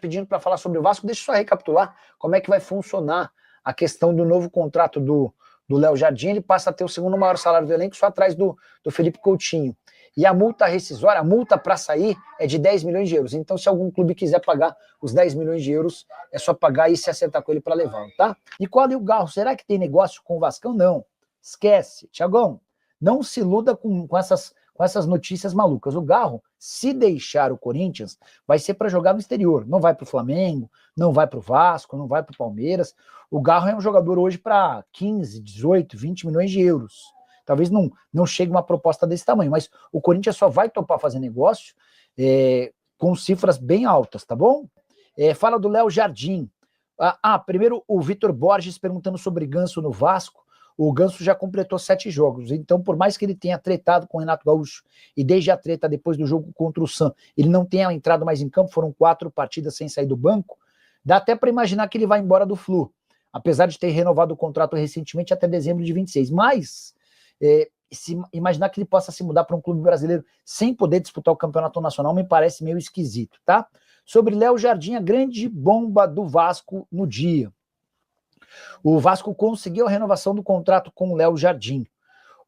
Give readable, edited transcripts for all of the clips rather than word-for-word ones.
pedindo para falar sobre o Vasco. Deixa eu só recapitular como é que vai funcionar a questão do novo contrato do Léo Jardim. Ele passa a ter o segundo maior salário do elenco, só atrás do Felipe Coutinho. E a multa rescisória, a multa para sair é de 10 milhões de euros. Então, se algum clube quiser pagar os 10 milhões de euros, é só pagar e se acertar com ele para levá-lo, tá? E qual é o Garro? Será que tem negócio com o Vascão? Não. Esquece. Tiagão, não se iluda com essas notícias malucas. O Garro, se deixar o Corinthians, vai ser para jogar no exterior. Não vai para o Flamengo, não vai para o Vasco, não vai para o Palmeiras. O Garro é um jogador hoje para 15, 18, 20 milhões de euros. Talvez não chegue uma proposta desse tamanho, mas o Corinthians só vai topar fazer negócio com cifras bem altas, tá bom? Fala do Léo Jardim. Primeiro o Vitor Borges perguntando sobre Ganso no Vasco. O Ganso já completou 7 jogos, então por mais que ele tenha tretado com o Renato Gaúcho e desde a treta depois do jogo contra o Sam, ele não tenha entrado mais em campo, foram 4 partidas sem sair do banco, dá até para imaginar que ele vai embora do Flu, apesar de ter renovado o contrato recentemente até dezembro de 26, mas imaginar que ele possa se mudar para um clube brasileiro sem poder disputar o campeonato nacional me parece meio esquisito, tá? Sobre Léo Jardim, a grande bomba do Vasco no dia. O Vasco conseguiu a renovação do contrato com o Léo Jardim.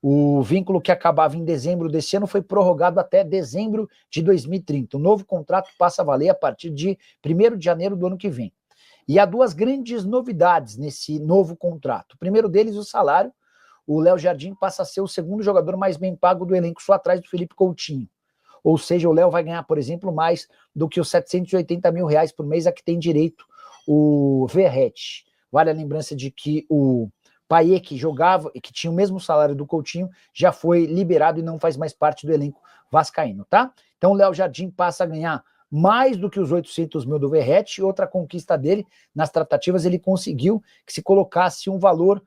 O vínculo que acabava em dezembro desse ano foi prorrogado até dezembro de 2030. O novo contrato passa a valer a partir de 1º de janeiro do ano que vem. E há 2 grandes novidades nesse novo contrato. O primeiro deles, o salário. O Léo Jardim passa a ser o segundo jogador mais bem pago do elenco, só atrás do Felipe Coutinho. Ou seja, o Léo vai ganhar, por exemplo, mais do que os 780 mil reais por mês a que tem direito o Verratti. Vale a lembrança de que o Payet, que jogava e que tinha o mesmo salário do Coutinho, já foi liberado e não faz mais parte do elenco vascaíno, tá? Então o Léo Jardim passa a ganhar mais do que os 800 mil do Verratti. Outra conquista dele, nas tratativas, ele conseguiu que se colocasse um valor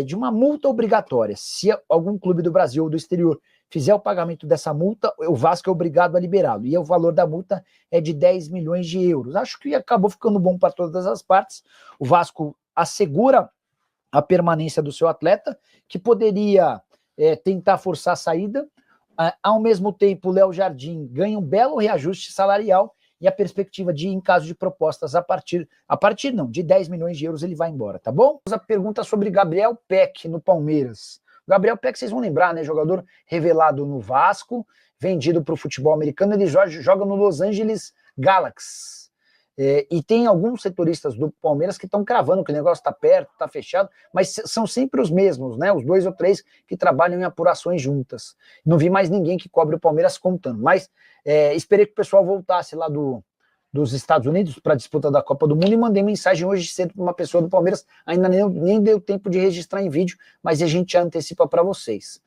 de uma multa obrigatória. Se algum clube do Brasil ou do exterior fizer o pagamento dessa multa, o Vasco é obrigado a liberá-lo. E o valor da multa é de 10 milhões de euros. Acho que acabou ficando bom para todas as partes. O Vasco assegura a permanência do seu atleta, que poderia tentar forçar a saída. Ao mesmo tempo, o Léo Jardim ganha um belo reajuste salarial e a perspectiva de, em caso de propostas, de 10 milhões de euros ele vai embora, tá bom? A pergunta sobre Gabriel Peck no Palmeiras. O Gabriel Peck, vocês vão lembrar, né? Jogador revelado no Vasco, vendido para o futebol americano, ele joga no Los Angeles Galaxy. E tem alguns setoristas do Palmeiras que estão cravando que o negócio está perto, está fechado, mas são sempre os mesmos, né? Os 2 ou 3 que trabalham em apurações juntas. Não vi mais ninguém que cobre o Palmeiras contando, mas esperei que o pessoal voltasse lá dos Estados Unidos para a disputa da Copa do Mundo e mandei mensagem hoje cedo para uma pessoa do Palmeiras, ainda nem deu tempo de registrar em vídeo, mas a gente já antecipa para vocês.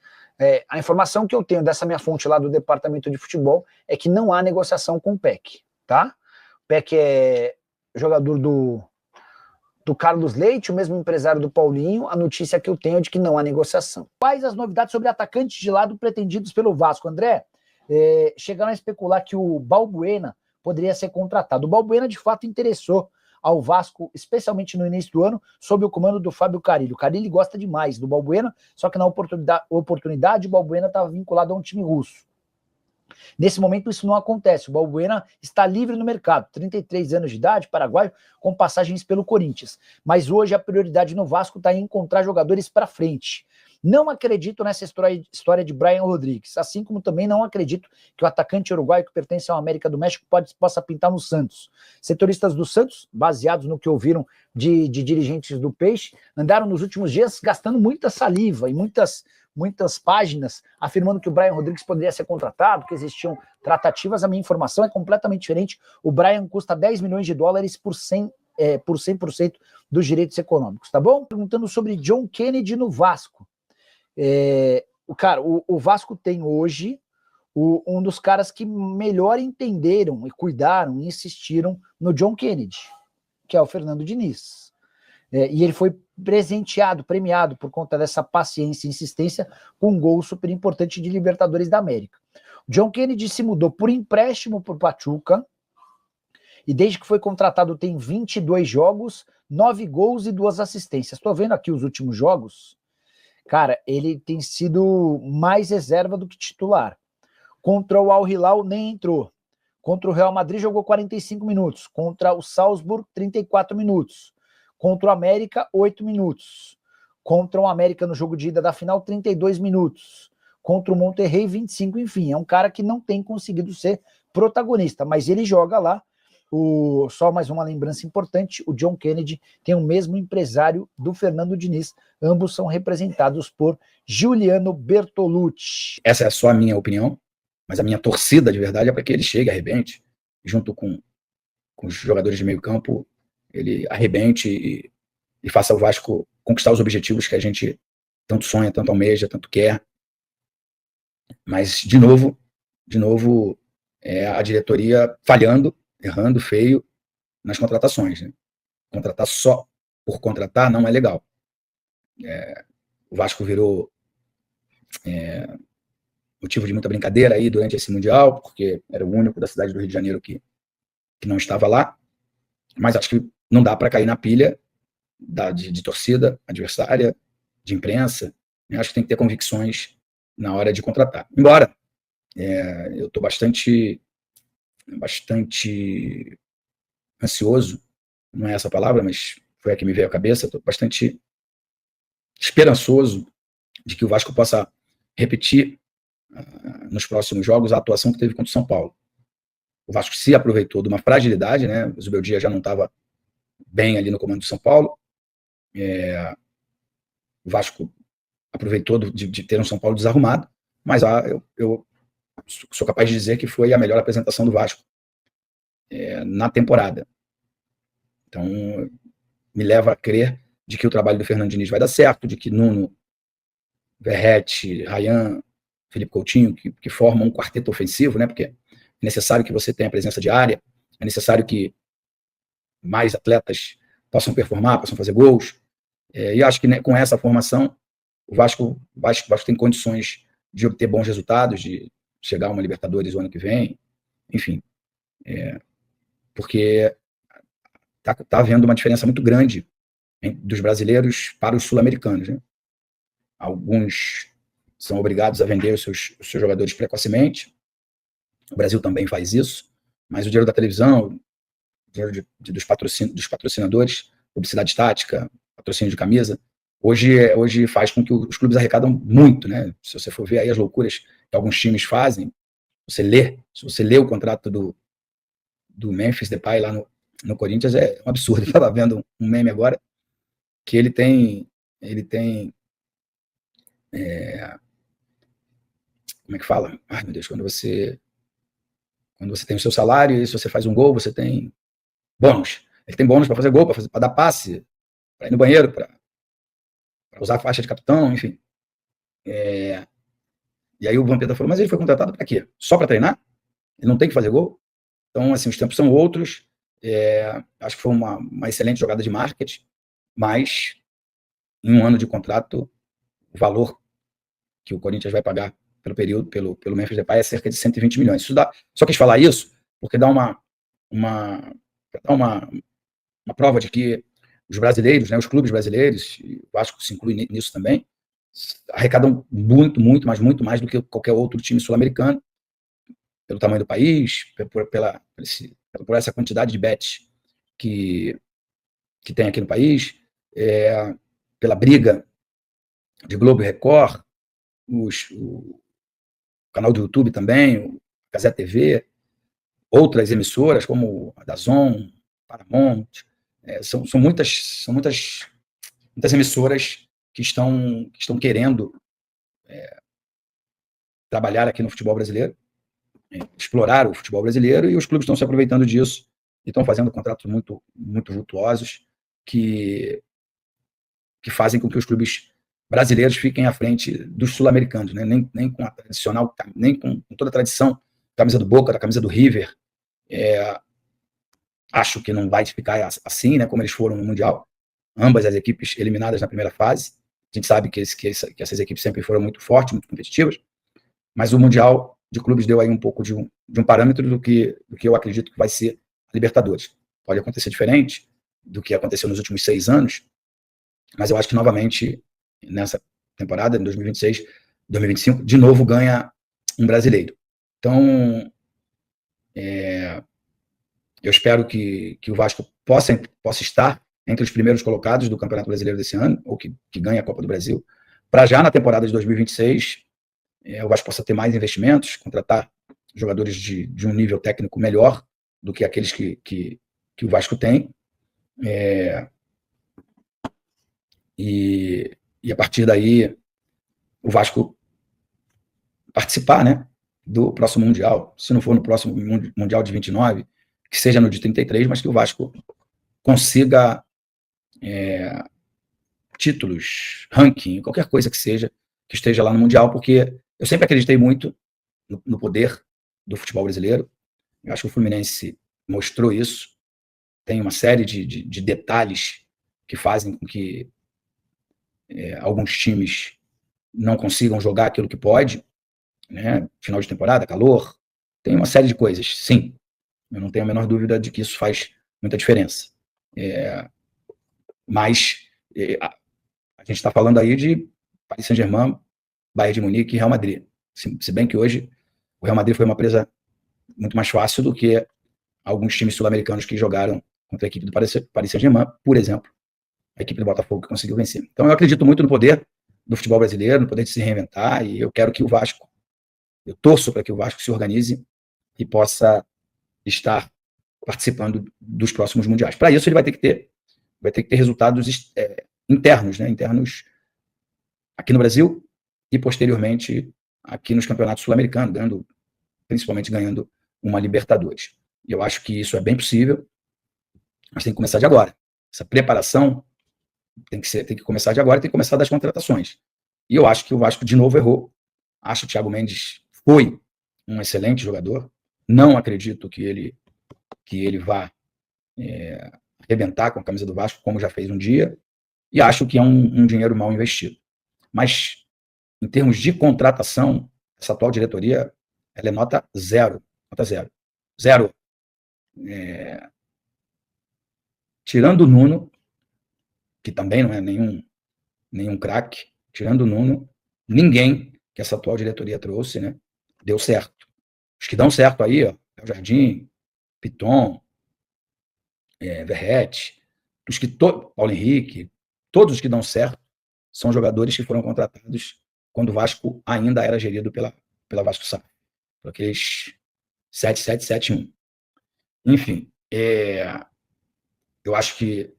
A informação que eu tenho dessa minha fonte lá do departamento de futebol é que não há negociação com o Peck, tá? O Peck é jogador do Carlos Leite, o mesmo empresário do Paulinho. A notícia que eu tenho é de que não há negociação. Quais as novidades sobre atacantes de lado pretendidos pelo Vasco, André? Chegaram a especular que o Balbuena poderia ser contratado. O Balbuena, de fato, interessou ao Vasco, especialmente no início do ano, sob o comando do Fábio Carille. O Carille gosta demais do Balbuena, só que na oportunidade o Balbuena estava vinculado a um time russo. Nesse momento isso não acontece, o Balbuena está livre no mercado, 33 anos de idade, paraguaio, com passagens pelo Corinthians, mas hoje a prioridade no Vasco está em encontrar jogadores para frente. Não acredito nessa história de Brian Rodrigues, assim como também não acredito que o atacante uruguaio que pertence ao América do México possa pintar no Santos. Setoristas do Santos, baseados no que ouviram de dirigentes do Peixe, andaram nos últimos dias gastando muita saliva e muitas páginas afirmando que o Brian Rodrigues poderia ser contratado, que existiam tratativas. A minha informação é completamente diferente. O Brian custa 10 milhões de dólares por 100% dos direitos econômicos, tá bom? Perguntando sobre John Kennedy no Vasco. O Vasco tem hoje um dos caras que melhor entenderam e cuidaram e insistiram no John Kennedy, que é o Fernando Diniz. E ele foi premiado por conta dessa paciência e insistência com um gol super importante de Libertadores da América. O John Kennedy se mudou por empréstimo por Pachuca e desde que foi contratado tem 22 jogos, 9 gols e 2 assistências. Estou vendo aqui os últimos jogos. Cara, ele tem sido mais reserva do que titular. Contra o Al Hilal nem entrou. Contra o Real Madrid jogou 45 minutos. Contra o Salzburg, 34 minutos. Contra o América, 8 minutos. Contra o América no jogo de ida da final, 32 minutos. Contra o Monterrey, 25. Enfim, é um cara que não tem conseguido ser protagonista, mas ele joga lá. Só mais uma lembrança importante, o John Kennedy tem o mesmo empresário do Fernando Diniz, ambos são representados por Giuliano Bertolucci. Essa é só a minha opinião, mas a minha torcida de verdade é para que ele chegue, arrebente, junto com os jogadores de meio campo, ele arrebente e faça o Vasco conquistar os objetivos que a gente tanto sonha, tanto almeja, tanto quer. Mas, de novo, a diretoria falhando, errando feio nas contratações. Né? Contratar só por contratar não é legal. O Vasco virou motivo de muita brincadeira aí durante esse Mundial, porque era o único da cidade do Rio de Janeiro que não estava lá, mas acho que não dá para cair na pilha de torcida adversária, de imprensa. Eu acho que tem que ter convicções na hora de contratar. Embora eu estou bastante ansioso, não é essa a palavra, mas foi a que me veio à cabeça, estou bastante esperançoso de que o Vasco possa repetir nos próximos jogos a atuação que teve contra o São Paulo. O Vasco se aproveitou de uma fragilidade, né? O Zubeldia já não estava bem ali no comando do São Paulo. O Vasco aproveitou de ter um São Paulo desarrumado, mas eu sou capaz de dizer que foi a melhor apresentação do Vasco na temporada. Então, me leva a crer de que o trabalho do Fernando Diniz vai dar certo, de que Nuno, Verratti, Rayan, Felipe Coutinho, que formam um quarteto ofensivo, né? Porque é necessário que você tenha presença de área, é necessário que mais atletas possam performar, possam fazer gols. E acho que, né, com essa formação, o Vasco tem condições de obter bons resultados, de chegar a uma Libertadores o ano que vem, enfim. Porque está havendo uma diferença muito grande dos brasileiros para os sul-americanos. Né? Alguns são obrigados a vender os seus jogadores precocemente. O Brasil também faz isso, mas o dinheiro da televisão, o dinheiro dos patrocinadores, publicidade estática, patrocínio de camisa, hoje faz com que os clubes arrecadam muito. Né? Se você for ver aí as loucuras que alguns times fazem, se você lê o contrato do Memphis Depay lá no Corinthians, é um absurdo. Eu estava vendo um meme agora que ele tem como é que fala? Ai, meu Deus, quando você tem o seu salário e se você faz um gol, você tem bônus. Ele tem bônus para fazer gol, para dar passe, para ir no banheiro, para usar a faixa de capitão, enfim. E aí o Vampeta falou, mas ele foi contratado para quê? Só para treinar? Ele não tem que fazer gol? Então, assim, os tempos são outros. Acho que foi uma excelente jogada de marketing, mas em um ano de contrato, o valor que o Corinthians vai pagar pelo período, pelo Memphis Depay é cerca de 120 milhões. Só quis falar isso porque dá uma prova de que os brasileiros, né, os clubes brasileiros, e o Vasco se inclui nisso também, arrecadam muito mais do que qualquer outro time sul-americano, pelo tamanho do país, por essa quantidade de bets que tem aqui no país, pela briga de Globo e Record, o canal do YouTube também, o Gazeta TV, outras emissoras como a DAZN, Paramount, são muitas emissoras que estão querendo trabalhar aqui no futebol brasileiro, explorar o futebol brasileiro, e os clubes estão se aproveitando disso e estão fazendo contratos muito vultuosos que fazem com que os clubes brasileiros fiquem à frente dos sul-americanos, né? Nem com a tradicional, nem com toda a tradição, camisa do Boca, da camisa do River. Acho que não vai ficar assim, né, como eles foram no Mundial. Ambas as equipes eliminadas na primeira fase. A gente sabe que essas equipes sempre foram muito fortes, muito competitivas, mas o Mundial de clubes deu aí um pouco de um parâmetro do que eu acredito que vai ser a Libertadores. Pode acontecer diferente do que aconteceu nos últimos 6 anos, mas eu acho que novamente, nessa temporada, em 2026, 2025, de novo ganha um brasileiro. Então, Eu espero que o Vasco possa estar entre os primeiros colocados do Campeonato Brasileiro desse ano, ou que ganhe a Copa do Brasil, para já na temporada de 2026 o Vasco possa ter mais investimentos, contratar jogadores de um nível técnico melhor do que aqueles que o Vasco tem. E a partir daí o Vasco participar, né, do próximo Mundial. Se não for no próximo Mundial de 29, que seja no de 33, mas que o Vasco consiga títulos, ranking, qualquer coisa que seja, que esteja lá no Mundial, porque eu sempre acreditei muito no poder do futebol brasileiro. Eu acho que o Fluminense mostrou isso. Tem uma série de detalhes que fazem com que alguns times não consigam jogar aquilo que pode, né? Final de temporada, calor, tem uma série de coisas, sim. Eu não tenho a menor dúvida de que isso faz muita diferença. Mas a gente está falando aí de Paris Saint-Germain, Bayern de Munique e Real Madrid. Se bem que hoje o Real Madrid foi uma presa muito mais fácil do que alguns times sul-americanos que jogaram contra a equipe do Paris Saint-Germain, por exemplo, a equipe do Botafogo que conseguiu vencer. Então eu acredito muito no poder do futebol brasileiro, no poder de se reinventar, e eu quero que o Vasco, eu torço para que o Vasco se organize e possa estar participando dos próximos mundiais. Para isso ele vai ter que ter resultados internos, né? Internos aqui no Brasil e posteriormente aqui nos campeonatos sul-americanos, principalmente ganhando uma Libertadores. E eu acho que isso é bem possível, mas tem que começar de agora. Essa preparação tem que começar de agora e tem que começar das contratações. E eu acho que o Vasco de novo errou. Acho que o Thiago Mendes foi um excelente jogador. Não acredito que ele vá arrebentar com a camisa do Vasco, como já fez um dia. E acho que é um dinheiro mal investido. Mas, em termos de contratação, essa atual diretoria ela é nota zero. Nota zero. Zero. Tirando o Nuno, que também não é nenhum craque, tirando o Nuno, ninguém que essa atual diretoria trouxe, né, deu certo. Os que dão certo aí, ó, Jardim, Piton, Verratti, Paulo Henrique, todos os que dão certo são jogadores que foram contratados quando o Vasco ainda era gerido pela Vasco SAF, por aqueles 7771. Enfim, eu acho que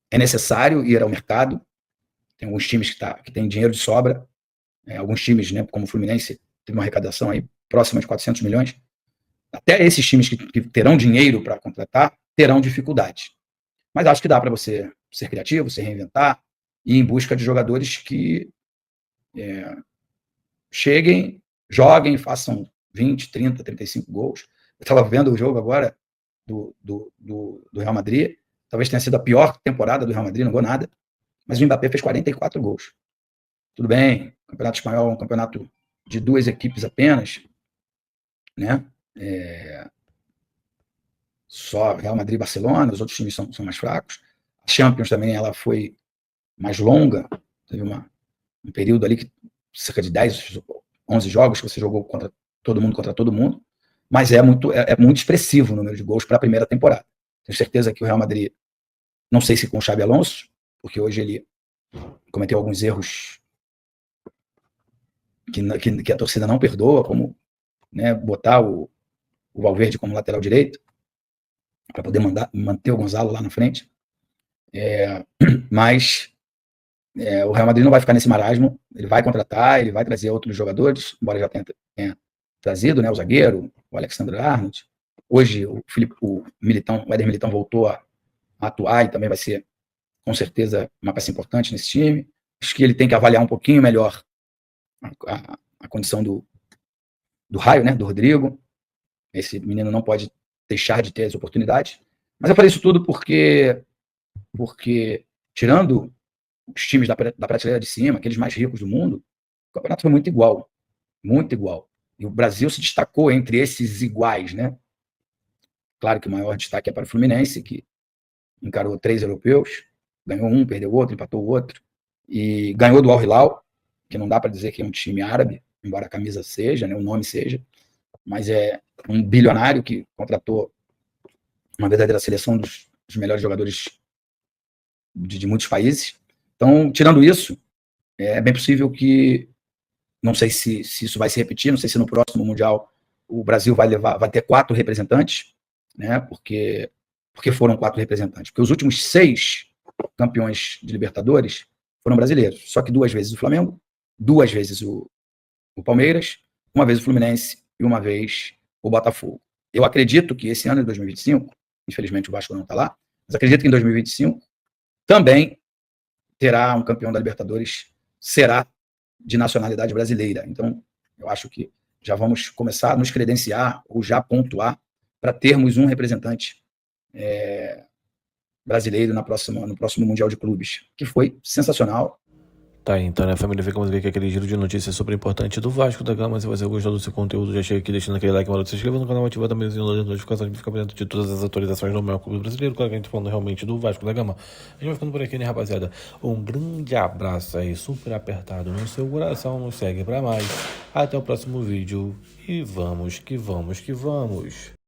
é necessário ir ao mercado. Tem alguns times que têm dinheiro de sobra. Alguns times, né, como o Fluminense, teve uma arrecadação aí próxima de 400 milhões. Até esses times que terão dinheiro para contratar terão dificuldade. Mas acho que dá para você ser criativo, se reinventar e ir em busca de jogadores que cheguem, joguem, façam 20, 30, 35 gols. Eu estava vendo o jogo agora do Real Madrid. Talvez tenha sido a pior temporada do Real Madrid, não jogou nada. Mas o Mbappé fez 44 gols. Tudo bem, o Campeonato Espanhol é um campeonato de 2 equipes apenas, né? Só Real Madrid e Barcelona, os outros times são mais fracos. A Champions também ela foi mais longa, teve um período ali que cerca de 10, 11 jogos que você jogou contra todo mundo, mas é muito expressivo o número de gols para a primeira temporada. Tenho certeza que o Real Madrid, não sei se com o Xabi Alonso, porque hoje ele cometeu alguns erros que a torcida não perdoa, como, né, botar o Valverde como lateral direito, para poder manter o Gonzalo lá na frente. Mas o Real Madrid não vai ficar nesse marasmo, ele vai contratar, ele vai trazer outros jogadores, embora já tenha trazido, né, o zagueiro, o Alexander-Arnold. Hoje o Éder Militão voltou a atuar e também vai ser, com certeza, uma peça importante nesse time. Acho que ele tem que avaliar um pouquinho melhor a condição do Raio, né, do Rodrigo. Esse menino não pode deixar de ter as oportunidades. Mas eu falei isso tudo porque tirando os times da prateleira de cima, aqueles mais ricos do mundo, o campeonato foi muito igual. Muito igual. E o Brasil se destacou entre esses iguais, né? Claro que o maior destaque é para o Fluminense, que encarou 3 europeus, ganhou um, perdeu outro, empatou o outro, e ganhou do Al Hilal, que não dá para dizer que é um time árabe, embora a camisa seja, né, o nome seja. mas é um bilionário que contratou uma verdadeira seleção dos melhores jogadores de muitos países. Então, tirando isso, é bem possível que, não sei se isso vai se repetir, não sei se no próximo Mundial o Brasil vai ter 4 representantes, né? Porque foram 4 representantes. Porque os últimos 6 campeões de Libertadores foram brasileiros. Só que 2 vezes o Flamengo, 2 vezes o Palmeiras, 1 vez o Fluminense e 1 vez o Botafogo. Eu acredito que esse ano de 2025, infelizmente o Vasco não está lá, mas acredito que em 2025 também terá um campeão da Libertadores, será de nacionalidade brasileira. Então, eu acho que já vamos começar a nos credenciar ou já pontuar para termos um representante brasileiro no próximo Mundial de Clubes, que foi sensacional. Tá aí, então, né, família? Ficamos aqui com aquele giro de notícias super importante do Vasco da Gama. Se você gostou desse conteúdo, já chega aqui deixando aquele like, se inscreva no canal, ativa também as notificações para ficar por dentro de todas as atualizações do maior clube brasileiro. Claro que a gente falando realmente do Vasco da Gama. A gente vai ficando por aqui, né, rapaziada? Um grande abraço aí, super apertado no seu coração. Nos segue pra mais. Até o próximo vídeo. E vamos que vamos que vamos.